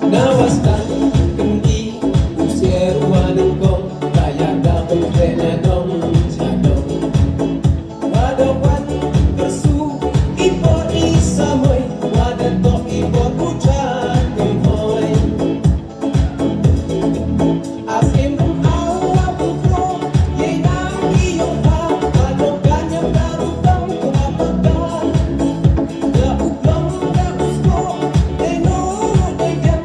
Nawastan kendi usia ruangan kong kaya dapat kena dong jadong wadawan bersu ipo isamoy wadato ipo pucat kemhoy asim awa bukro yenang iyong pa walau kanyang darutang kumapagkan nauglong na gusto tenuro dayan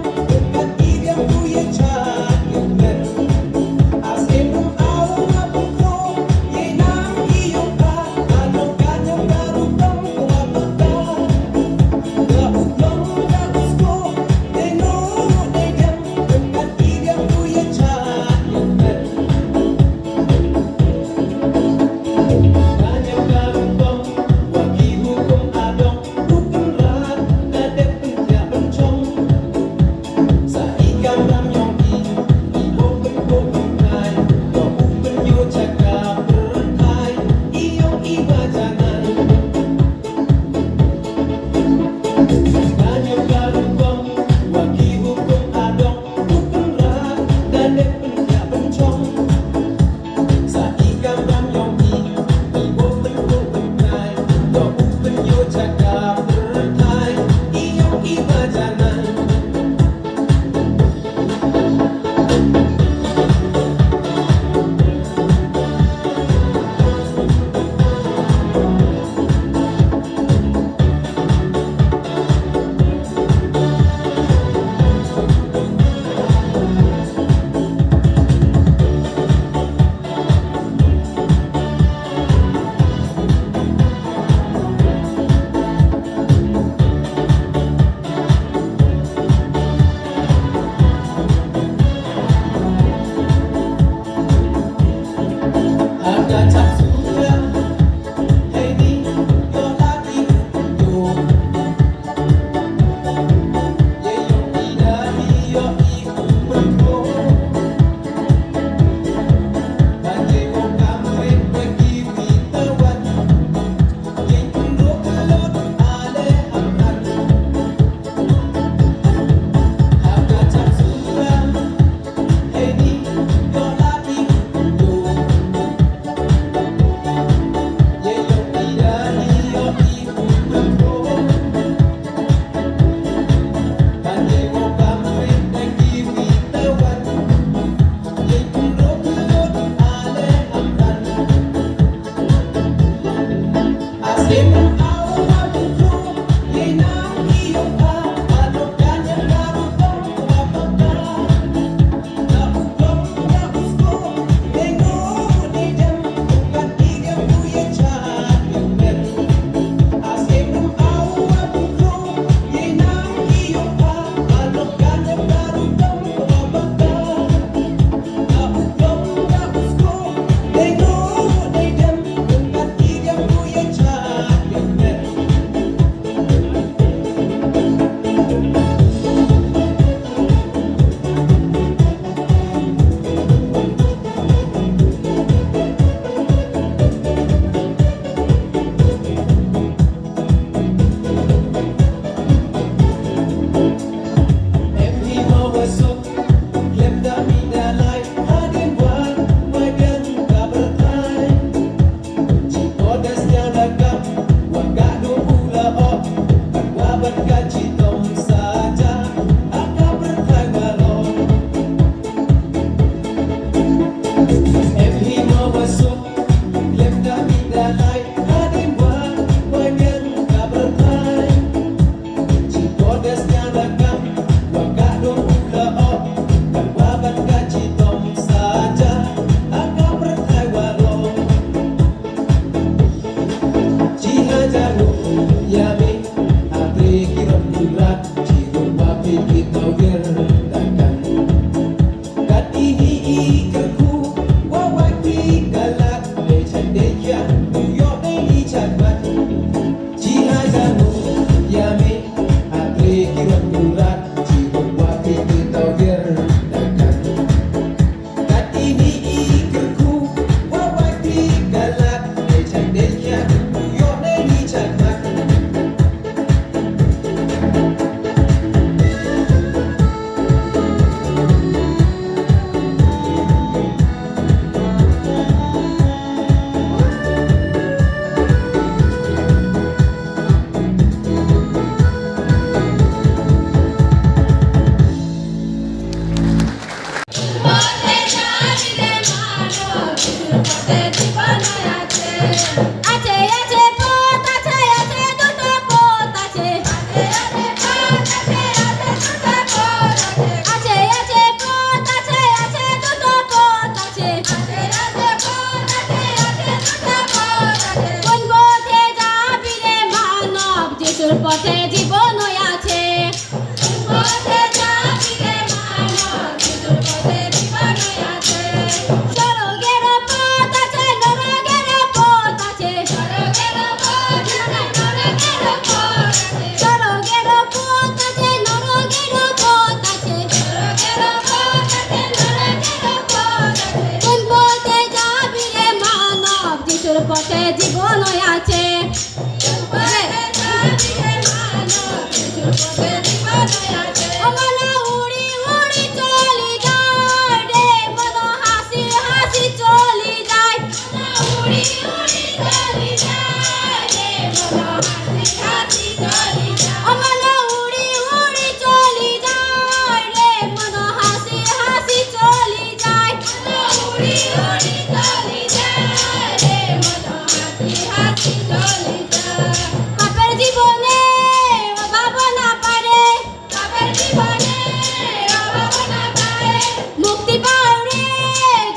অভাব না পায়। মুক্তি পাও রে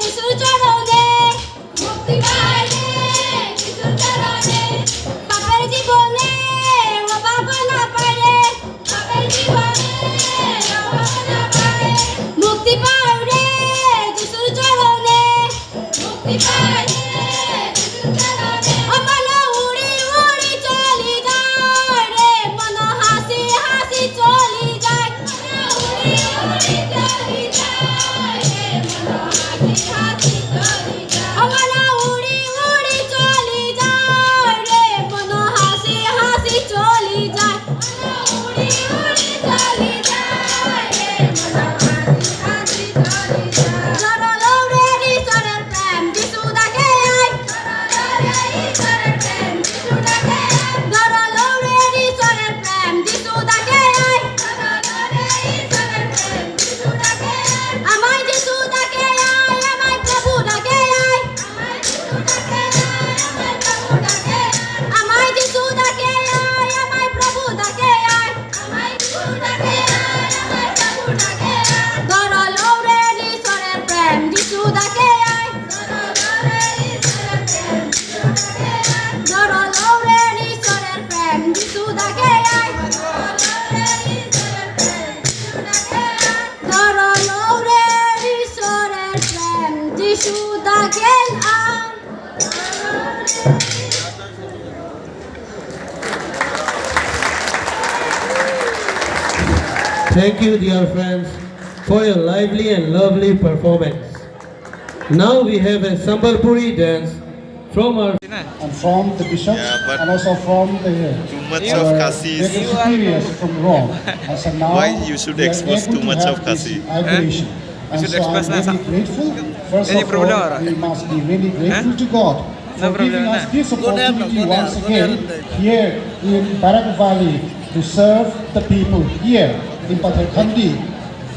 যিশুর চরণে, মুক্তি পায় রে যিশুর চরণে। পাপের জীবনে অভাব না পায় রে, পাপের জীবনে অভাব না পায়। মুক্তি পাও রে যিশুর চরণে, মুক্তি পায় রে যিশুর চরণে। মন উড়ি উড়ি চলি যায় রে, মন হাসি হাসি চলি যায়। উড়ি উড়ি চলি যায় রে, মন হাসি হাসি চলি যায়। মন উড়ি উড়ি চলি যায় রে, মন হাসি হাসি চলি যায়। উড়ি উড়ি চলি যায় রে, মন হাসি হাসি চলি যায়। জড়লো রে ঈশ্বরের প্রেম যিশু ডাকে আয়, ঈশ্বরের প্রেম যিশু ডাকে আয়। জড়লো রে ঈশ্বরের প্রেম যিশু ডাকে আয়, ঈশ্বরের প্রেম যিশু ডাকে আয়। আমায় যিশু ডাকে আয়, আমায় প্রভু ডাকে আয়, আমায় যিশু ডাকে আয়, আমায় প্রভু ডাকে আয়, আমায় যিশু ডাকে আয়, আমায় প্রভু ডাকে আয়। জড়লো রে ঈশ্বরের প্রেম যিশু ডাকে আয়, জড়লো রে ঈশ্বরের প্রেম যিশু ডাকে আয়, জড়লো রে ঈশ্বরের প্রেম যিশু ডাকে আয়। Thank you, dear friends, for your lively and lovely performance. Now we have a Sambalpuri dance from our and from the bishops Yeah, but and also from the too much of Kasi is- greater superiors from Rome. And so now Why you should we are expose able too to much have of Kasi? this inauguration. And should so I'm express na really sa- grateful. First Any of problem all, or? we must be really grateful to God for problem giving us na. this opportunity once again here in Barak Valley to serve the people here in Pathakandi,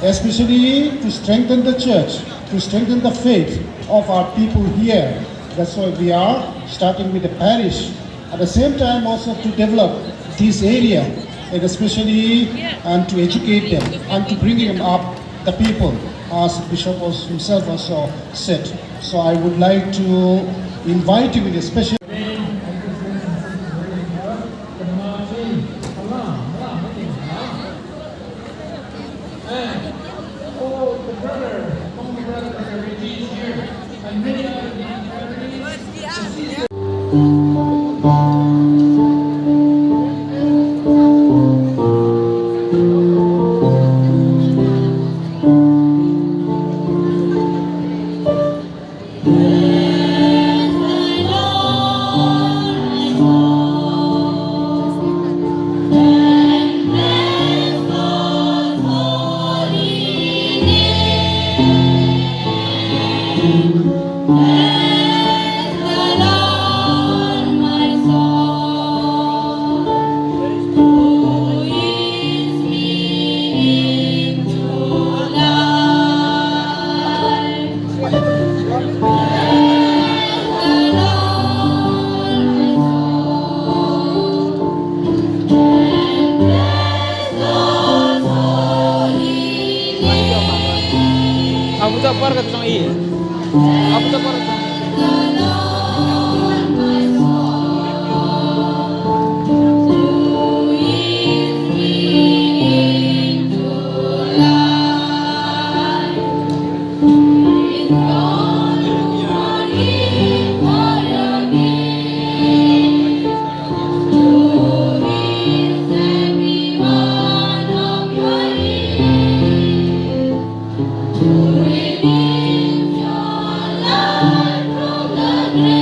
especially to strengthen the church, to strengthen the faith of our people here. That's why we are starting with the parish. At the same time also to develop this area and especially and to educate them and to bring them up the people as Bishop himself also said. So I would like to invite you in a special Aku tak par kata sama iya. Aku tak par. From the grave.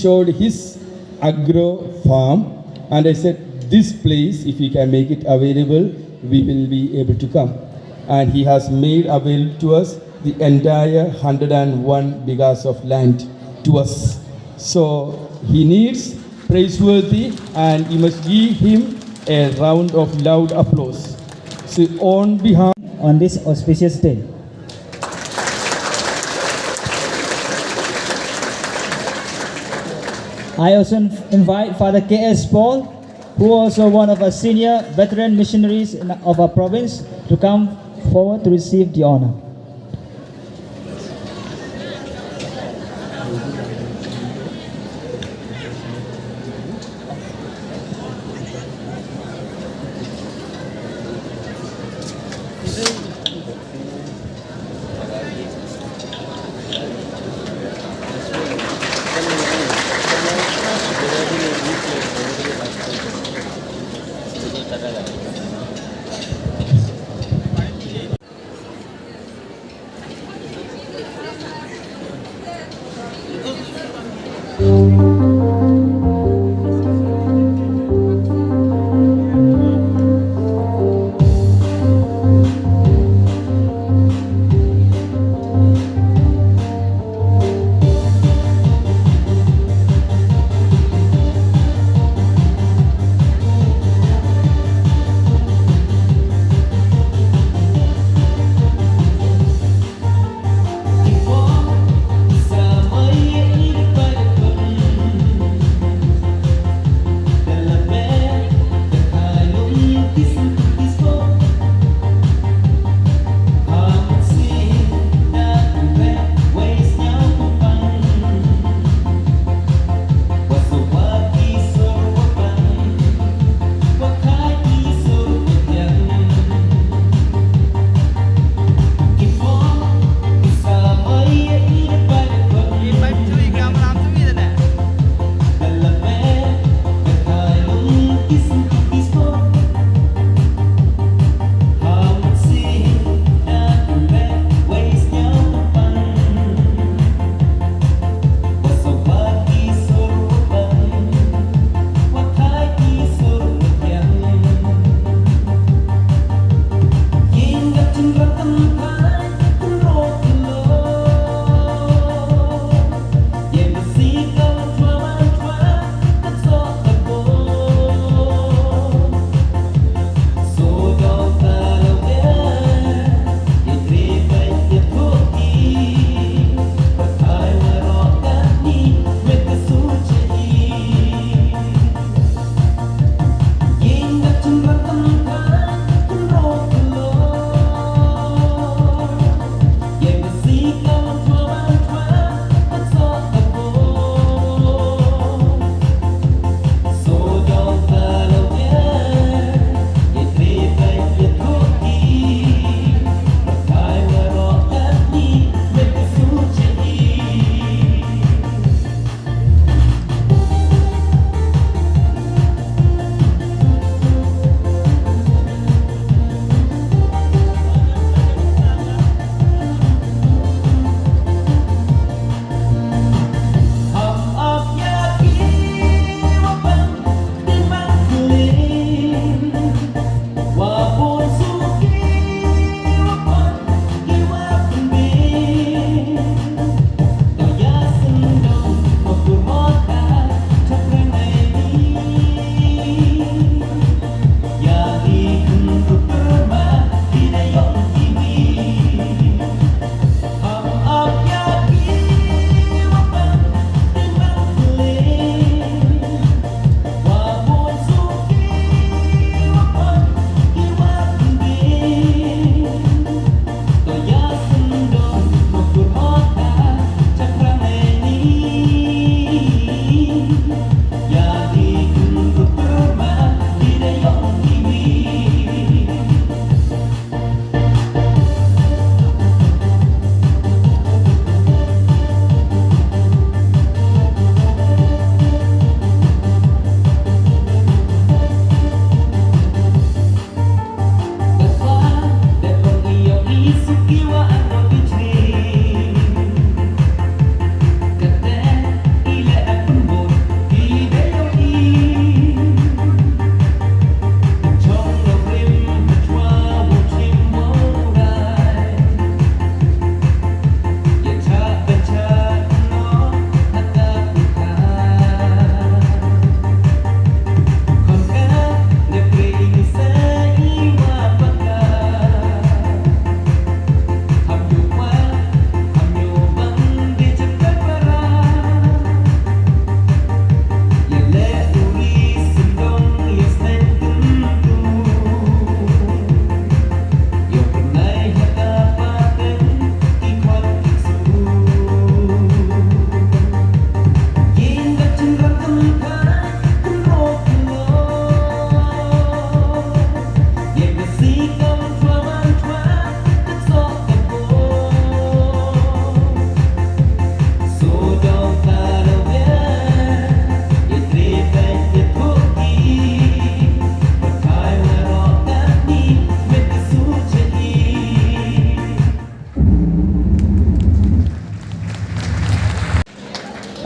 showed his agro farm, and I said, this place, if you can make it available, we will be able to come. And he has made available to us the entire 101 bighas of land to us. So he needs praiseworthy, and you must give him a round of loud applause. So on behalf on this auspicious day. I also invite Father K.S. Paul, who also one of our senior veteran missionaries of our province, to come forward to receive the honor.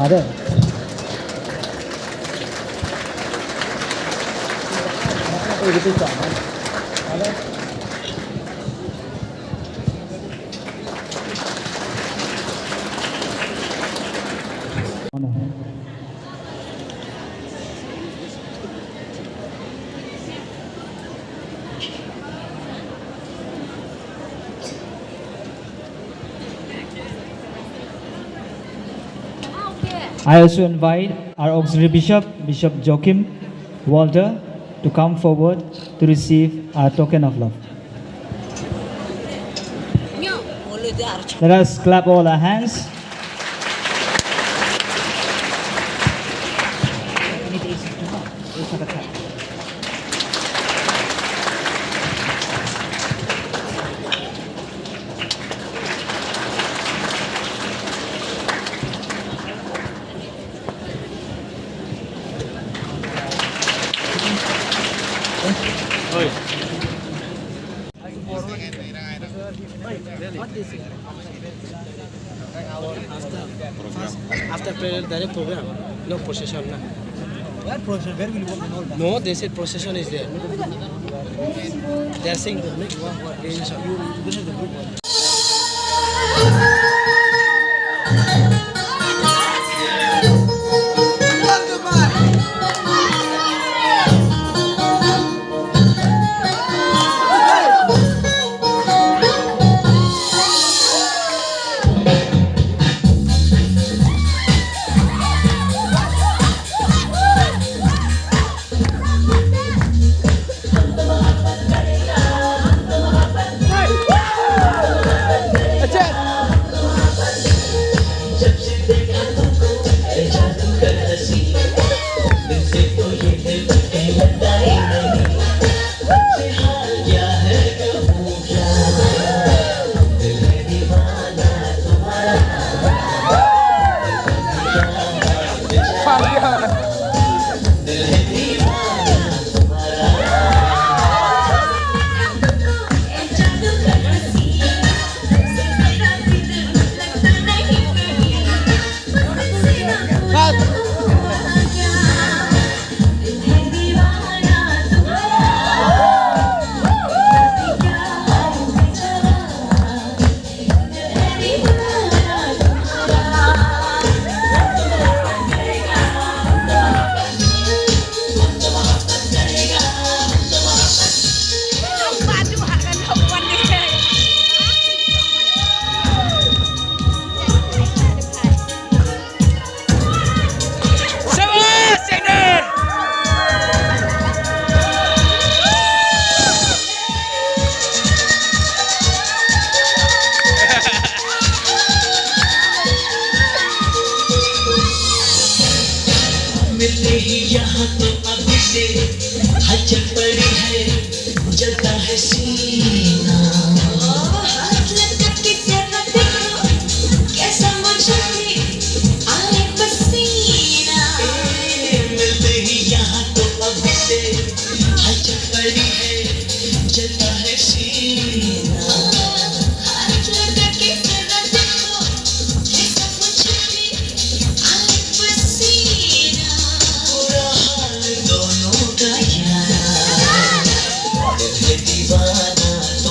Father. I also invite our auxiliary bishop, Bishop Joachim Walter, to come forward to receive our token of love. Let us clap all our hands. After prayer, direct program. No procession. Na. Where procession? Where will you walk in all that? No, they said procession is there. They are saying the next one. This is the group one. मिलते ही यहाँ तो अभी से हलचल पड़ी है जलता है सीना हाथ लगा के जरा देखो कैसा मजा है आए पसीना मिलते ही यहाँ तो अभी से हलचल पड़ी है जलता है सीना हाथ लगा के जरा देखो कैसा मजा है आए पसीना बुरा हाल दोनों का यार दिल है दीवाना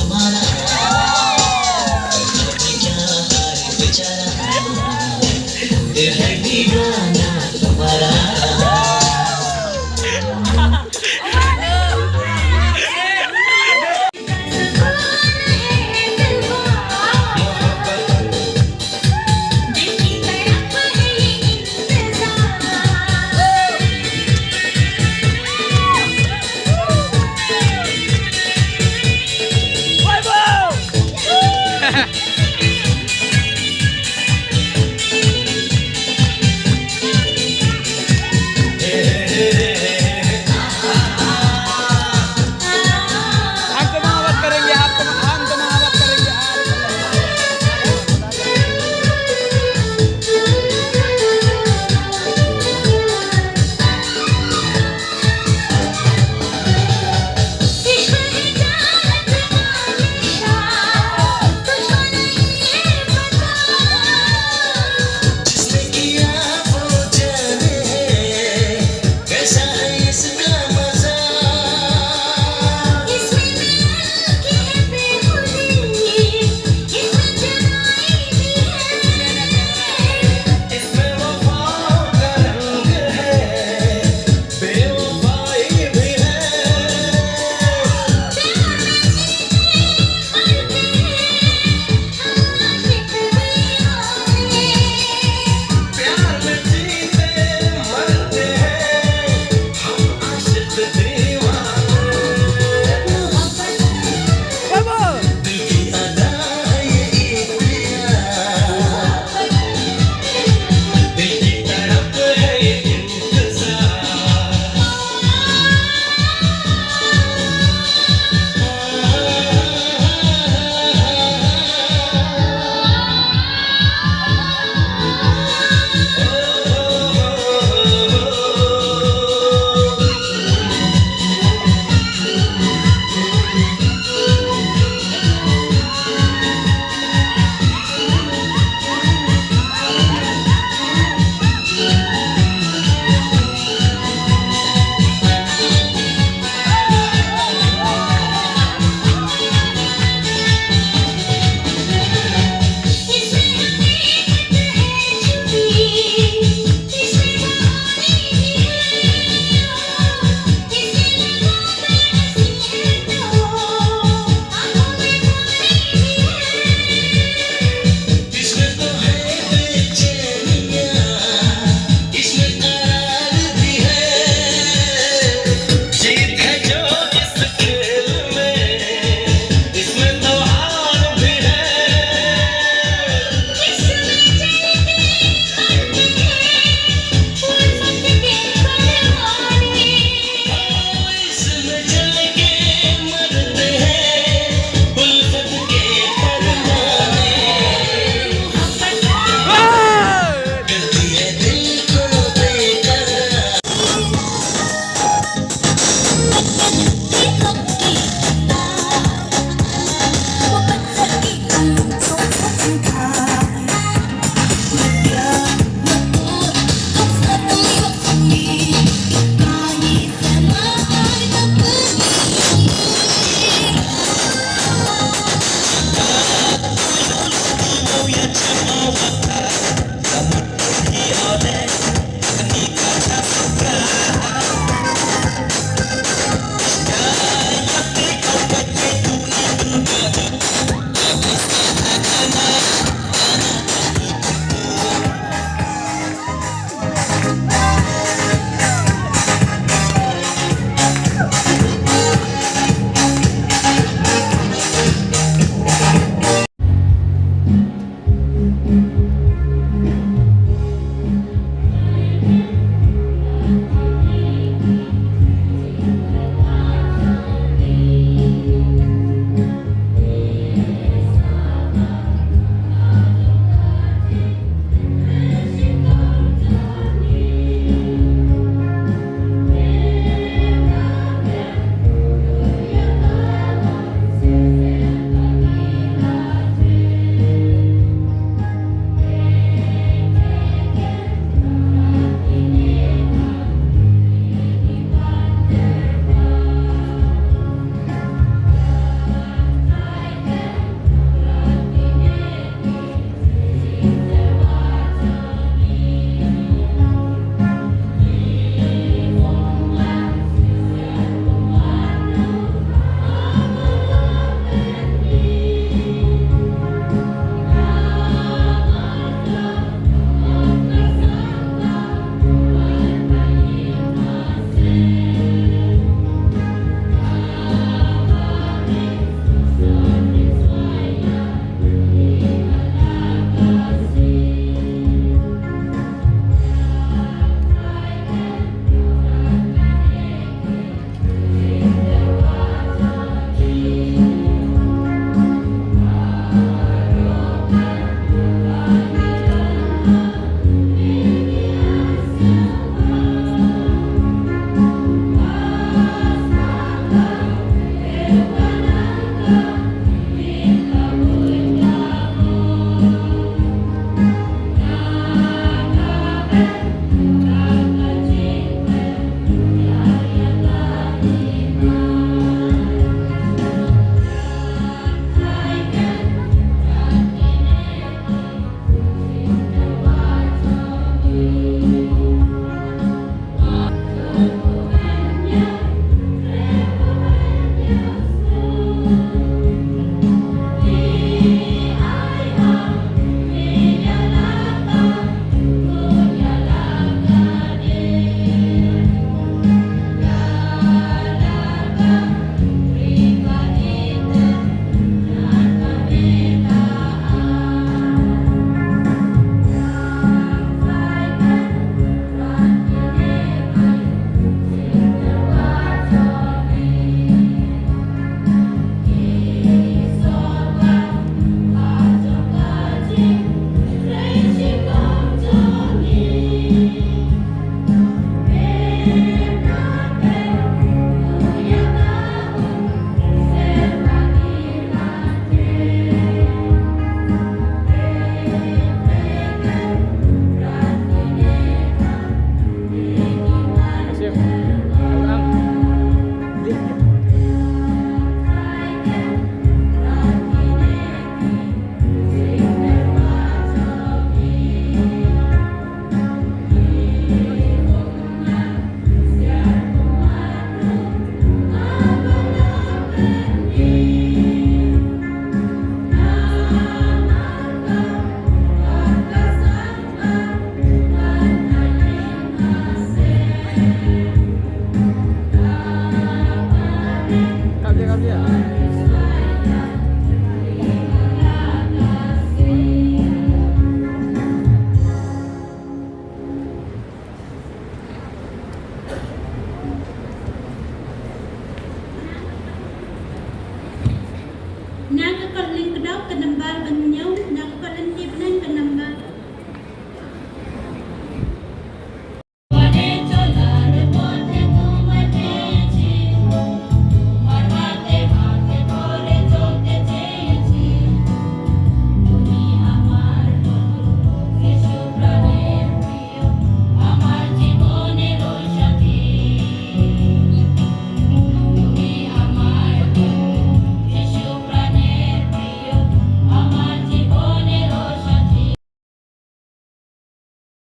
Nang kekerling kedok kenembal benyau